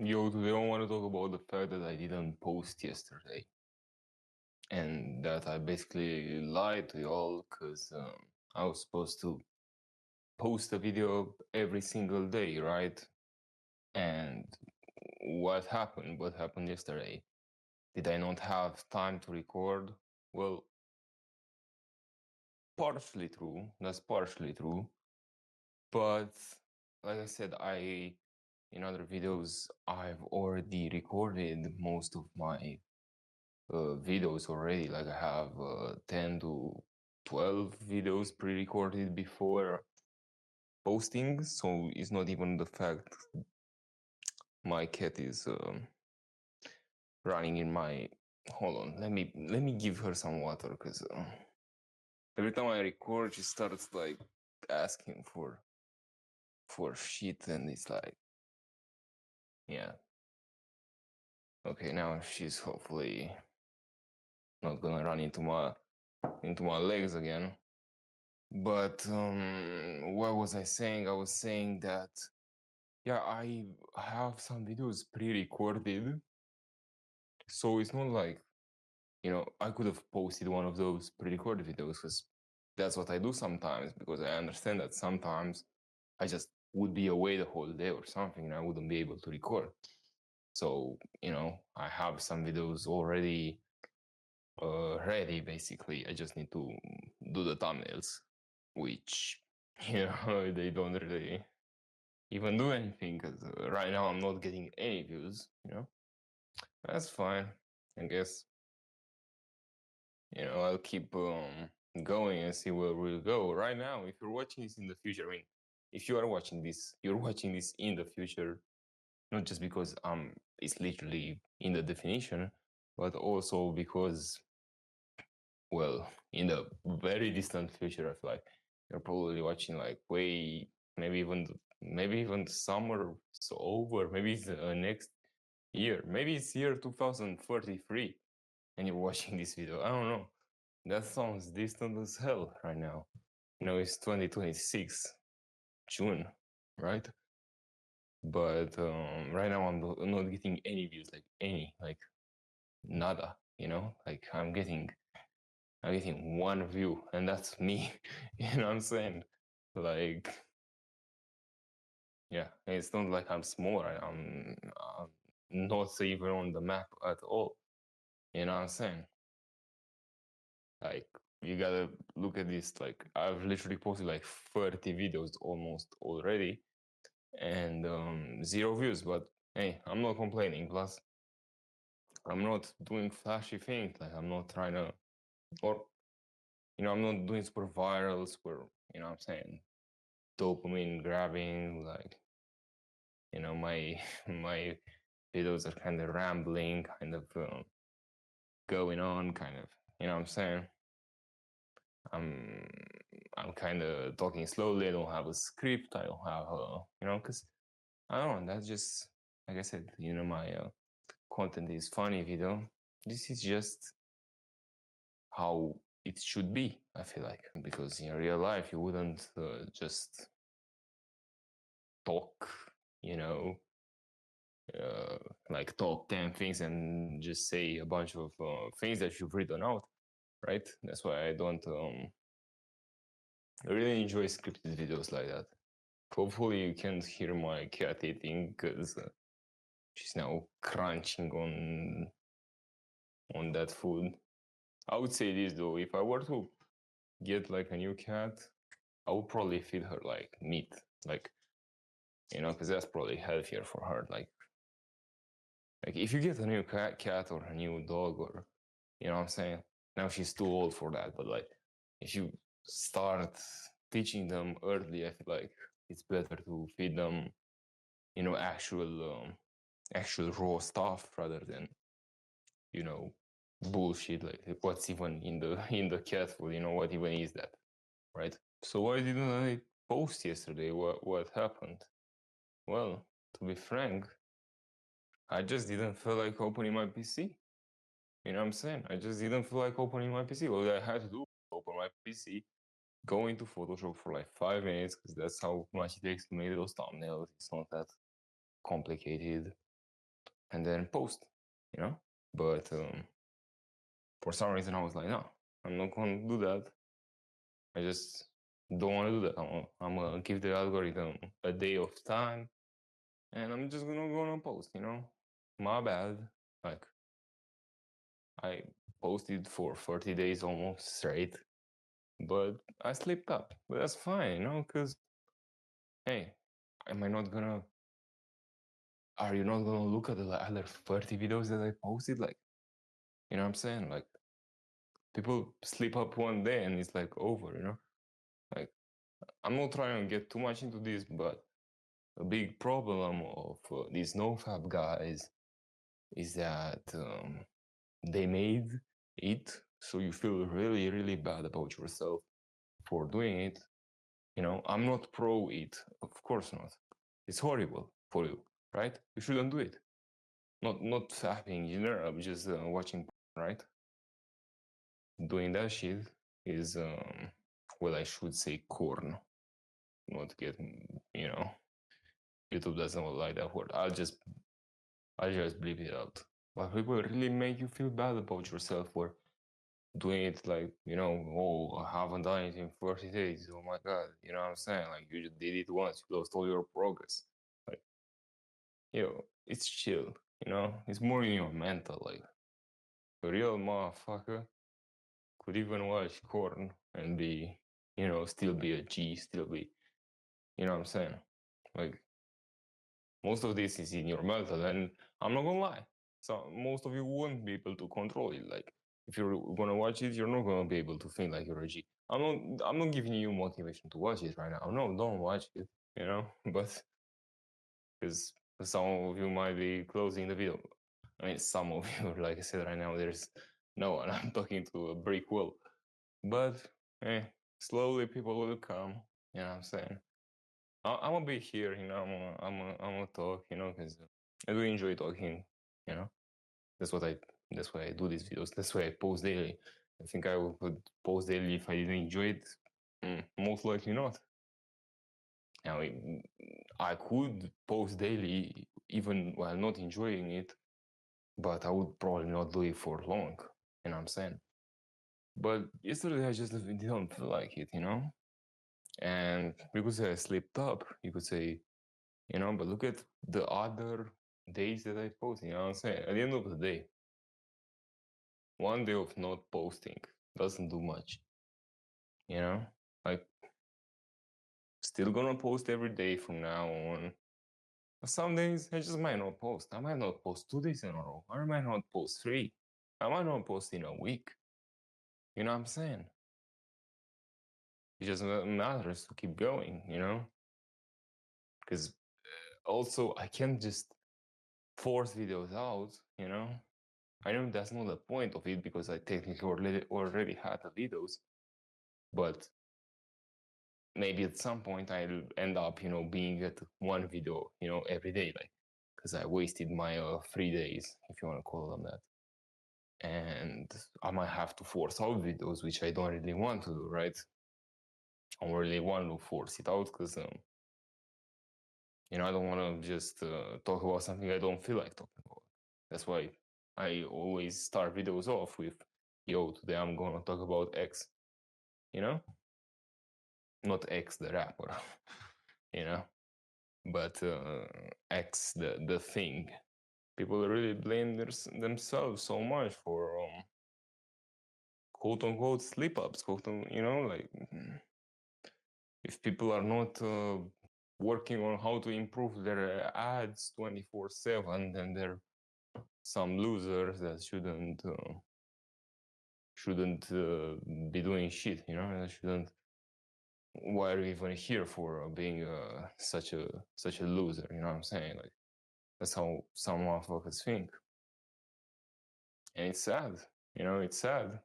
Yo, today I want to talk about the fact that I didn't post yesterday and that I basically lied to y'all because I was supposed to post a video every single day, right? And what happened? What happened yesterday? Did I not have time to record? Well, partially true. That's partially true. But like I said, in other videos, I've already recorded most of my videos already. Like I have 10 to 12 videos pre-recorded before posting, so it's not even the fact my cat is running in my. Hold on, let me give her some water because every time I record, she starts like asking for shit, and it's like, yeah, okay, now she's hopefully not gonna run into my legs again. But what was I saying? I was saying that yeah, I have some videos pre-recorded, so it's not like I could have posted one of those pre-recorded videos because that's what I do sometimes. Because I understand that sometimes I just would be away the whole day or something, and I wouldn't be able to record. So I have some videos already ready. Basically, I just need to do the thumbnails, which they don't really even do anything because right now I'm not getting any views. That's fine. I guess I'll keep going and see where we'll go. Right now, if you're watching this in the future, I mean, if you are watching this, you're watching this in the future, not just because it's literally in the definition, but also because, well, in the very distant future, I feel like you're probably watching like way, maybe even summer is over, maybe it's next year, maybe it's year 2033, and you're watching this video. I don't know. That sounds distant as hell right now. It's 2026 June, right? But right now I'm not getting any views, like nada. Like I'm getting one view, and that's me. You know what I'm saying? Like, yeah, it's not like I'm small. I'm not even on the map at all. You know what I'm saying? Like, you gotta look at this. Like, I've literally posted like 30 videos almost already, and zero views. But hey, I'm not complaining. Plus, I'm not doing flashy things. Like, I'm not trying to, or I'm not doing super viral, super. I'm saying dopamine grabbing. Like, my my videos are kind of rambling, kind of going on, kind of. I'm saying I'm I'm kind of talking slowly. I don't have a script. I don't have because I don't know. That's just like I said. My content is funny video. This is just how it should be. I feel like because in real life you wouldn't just talk. You know. Uh, like top 10 things and just say a bunch of things that you've written out, right? That's why I don't really enjoy scripted videos like that. Hopefully you can't hear my cat eating because she's now crunching on that food. I would say this though, if I were to get like a new cat, I would probably feed her like meat, like because that's probably healthier for her. Like if you get a new cat or a new dog, or what I'm saying. Now she's too old for that, but like if you start teaching them early, I feel like it's better to feed them, actual raw stuff rather than you know bullshit like what's even in the in the cat food. What even is that, right? So why didn't I post yesterday? What happened? Well, to be frank, I just didn't feel like opening my PC. You know what I'm saying? I just didn't feel like opening my PC. All I had to do was open my PC, go into Photoshop for like 5 minutes because that's how much it takes to make those thumbnails. It's not that complicated. and then post, you know. But for some reason, I was like, no, I'm not going to do that. I just don't want to do that. I'm gonna give the algorithm a day of time, and I'm just gonna go on post. You know, my bad. Like I posted for 30 days almost straight, but I slipped up. But that's fine, you know, because hey, am I not gonna? Are you not gonna look at the other 30 videos that I posted? Like, you know what I'm saying? Like, people slip up one day and it's like over, you know? Like, I'm not trying to get too much into this, but a big problem of these nofap guys is that they made it so you feel really, really bad about yourself for doing it. You know, I'm not pro it, of course not. It's horrible for you, right? You shouldn't do it. Not fapping in general, just watching, right? Doing that shit is, well, I should say corn, not get, you know, YouTube doesn't like that word. I'll just bleep it out. But people really make you feel bad about yourself for doing it, like, you know, oh, I haven't done it in 40 days. Oh my God. You know what I'm saying? Like, you just did it once, you lost all your progress. Like, yo, it's chill, you know? It's more in your mental. Like, a real motherfucker could even watch corn and be, you know, still be a G, still be, you know what I'm saying? Like, most of this is in your mental, and I'm not gonna lie. So most of you won't be able to control it. Like, if you're gonna watch it, you're not gonna be able to think like you're a G. I'm not giving you motivation to watch it right now. No, don't watch it, you know, but because some of you might be closing the video. I mean, some of you, like I said right now, there's no one. I'm talking to a brick wall. But slowly people will come. You know what I'm saying? I'm gonna be here. You know, I'm gonna talk. You know, because I do enjoy talking. You know, that's what I that's why I do these videos. That's why I post daily. I think I would post daily if I didn't enjoy it. Most likely not. Now, I could post daily even while not enjoying it, but I would probably not do it for long. You know what I'm saying? But yesterday I just didn't feel like it, you know? And you could say I slipped up, you could say, you know, but look at the other days that I post, you know what I'm saying? At the end of the day, one day of not posting doesn't do much, you know? Like, still gonna post every day from now on. Some days I just might not post. I might not post 2 days in a row. I might not post 3. I might not post in a week. You know what I'm saying? It just matters to keep going, you know? Because also I can't just force videos out, you know? I know that's not the point of it because I technically already had the videos, but maybe at some point I'll end up, you know, being at one video, you know, every day, like, because I wasted my 3 days, if you want to call them that. And I might have to force out videos, which I don't really want to do, right? I don't really want to force it out because, you know, I don't want to just talk about something I don't feel like talking about. That's why I always start videos off with, yo, today I'm going to talk about X, you know? Not X the rapper, you know? But X the thing. People really blame themselves so much for quote unquote slip ups, you know, like if people are not working on how to improve their ads 24/7, then they're some losers that shouldn't be doing shit, you know. That shouldn't. Why are you even here for being such a loser? You know what I'm saying? Like, that's how some motherfuckers think, and it's sad. You know, it's sad.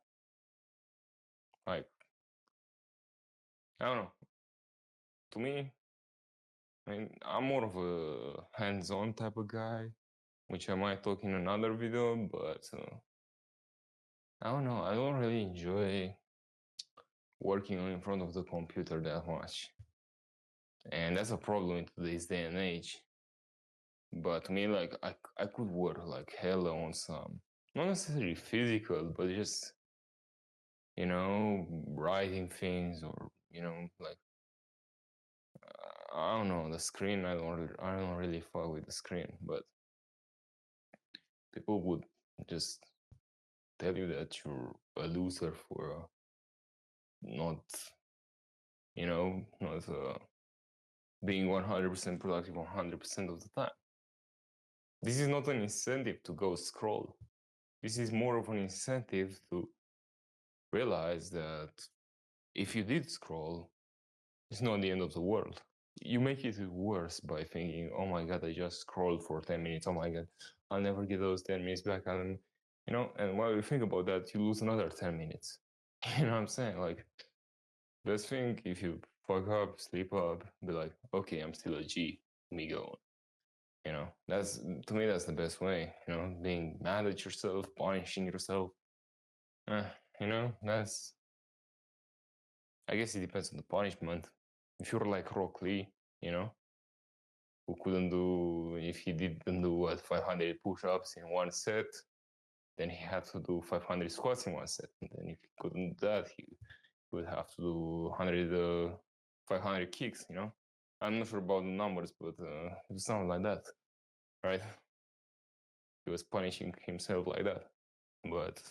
Like, I don't know. To me, I mean, I'm more of a hands-on type of guy, which I might talk in another video, but I don't know. I don't really enjoy working in front of the computer that much. And that's a problem in today's day and age. But to me, like I could work like hell on some, not necessarily physical, but just writing things, or like I don't know, the screen. I don't really fuck with the screen, but people would just tell you that you're a loser for not not being 100% productive 100% of the time. This is not an incentive to go scroll. This is more of an incentive to realize that if you did scroll, it's not the end of the world. You make it worse by thinking, oh my God, I just scrolled for 10 minutes. Oh my God, I'll never get those 10 minutes back. And while you think about that, you lose another 10 minutes. You know what I'm saying? Like, best thing, if you fuck up, sleep up, be like, okay, I'm still a G, let me go on. That's, to me, that's the best way. Being mad at yourself, punishing yourself. Uh, that's, I guess it depends on the punishment. If you're like Rock Lee, who couldn't do, if he didn't do 500 push-ups in one set, then he had to do 500 squats in one set. And then if he couldn't do that, he would have to do 500 kicks. I'm not sure about the numbers, but it sounds like that, right? He was punishing himself like that. But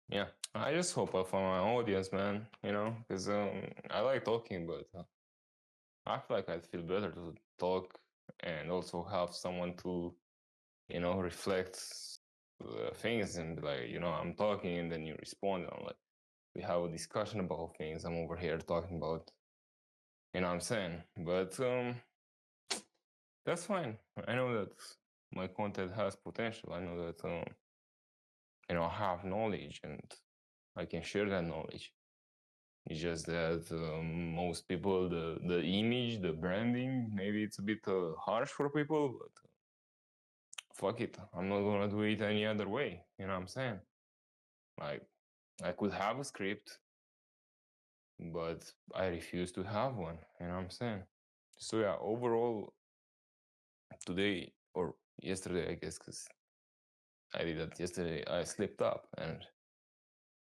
yeah, I just hope I find my audience, man. Because I like talking, but I feel like I'd feel better to talk and also have someone to, reflect things and be like, I'm talking and then you respond. And I'm like, we have a discussion about things. I'm over here talking about, what I'm saying. But that's fine. I know that my content has potential. I know that, I have knowledge and I can share that knowledge. It's just that most people, the image, the branding, maybe it's a bit harsh for people, but fuck it. I'm not gonna do it any other way. You know what I'm saying? Like, I could have a script, but I refuse to have one. You know what I'm saying? So yeah, overall, today or yesterday, I guess, because I did that yesterday, I slipped up and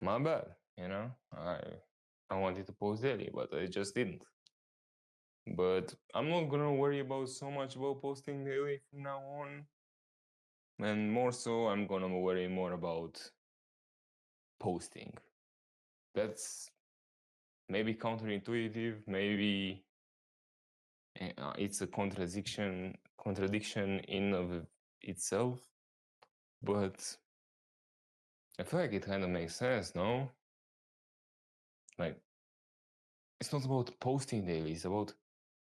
my bad. I wanted to post daily, but I just didn't. But I'm not gonna worry about so much about posting daily from now on. And more so, I'm gonna worry more about posting. That's maybe counterintuitive, maybe it's a contradiction in of itself, but I feel like it kind of makes sense, no? Like, it's not about posting daily, it's about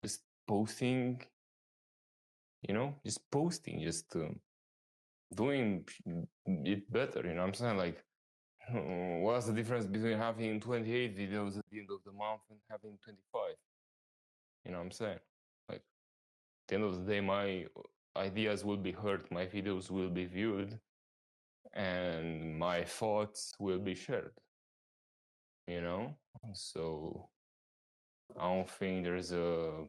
just posting, just posting, just doing it better, you know what I'm saying? Like, what's the difference between having 28 videos at the end of the month and having 25? You know what I'm saying? Like, at the end of the day, my ideas will be heard, my videos will be viewed, and my thoughts will be shared. So I don't think there's a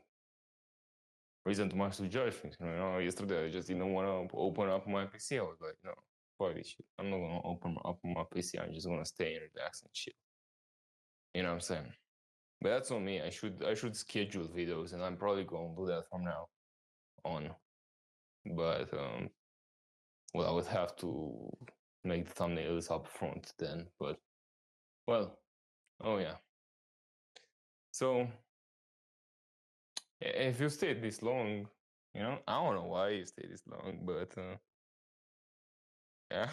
reason too much to judge things. Yesterday I just didn't want to open up my PC. I was like, no, fuck this shit. I'm not gonna open up my PC. I'm just gonna stay and relax and chill. You know what I'm saying? But that's on me. I should schedule videos, and I'm probably gonna do that from now on. But well, I would have to make the thumbnails up front then. But well, oh yeah. So if you stayed this long, I don't know why you stayed this long, but yeah,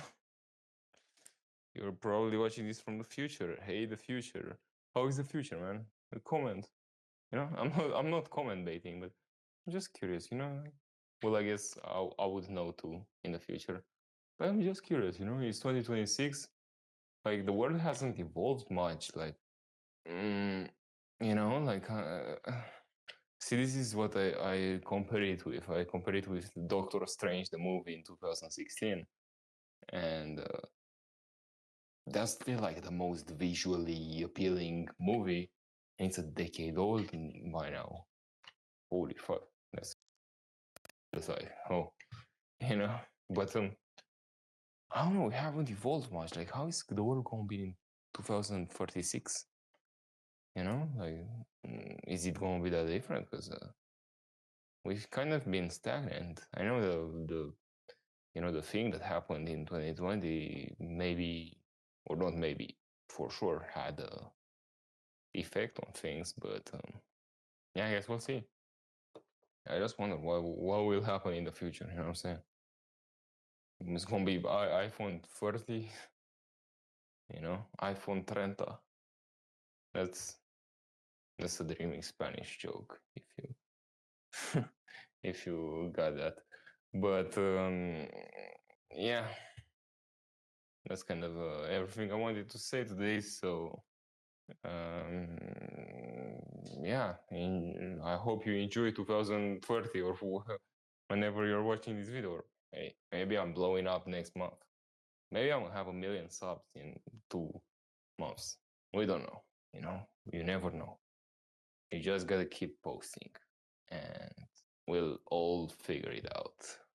you're probably watching this from the future. Hey, the future. How is the future, man? A comment. I'm not comment baiting, but I'm just curious. Well, I guess I would know too in the future. But I'm just curious. It's 2026. Like, the world hasn't evolved much. Like, like. See, this is what I compare it with. I compare it with Doctor Strange, the movie in 2016. And that's still like the most visually appealing movie. And it's a decade old by now. Holy fuck. That's like, oh. you know. But I don't know. We haven't evolved much. Like, how is the world going to be in 2036? You know, like, is it going to be that different? Because we've kind of been stagnant. I know the thing that happened in 2020 maybe, or not maybe, for sure had a effect on things. But yeah, I guess we'll see. I just wonder what will happen in the future. You know what I'm saying? It's gonna be iPhone 30, you know, iPhone 30. That's that's a dreaming Spanish joke if you if you got that. But yeah, that's kind of everything I wanted to say today. So um, yeah, I hope you enjoy 2030 or whenever you're watching this video. Hey, maybe I'm blowing up next month. Maybe I'm gonna have 1,000,000 subs in 2 months. We don't know. You know, you never know. You just gotta keep posting, and we'll all figure it out.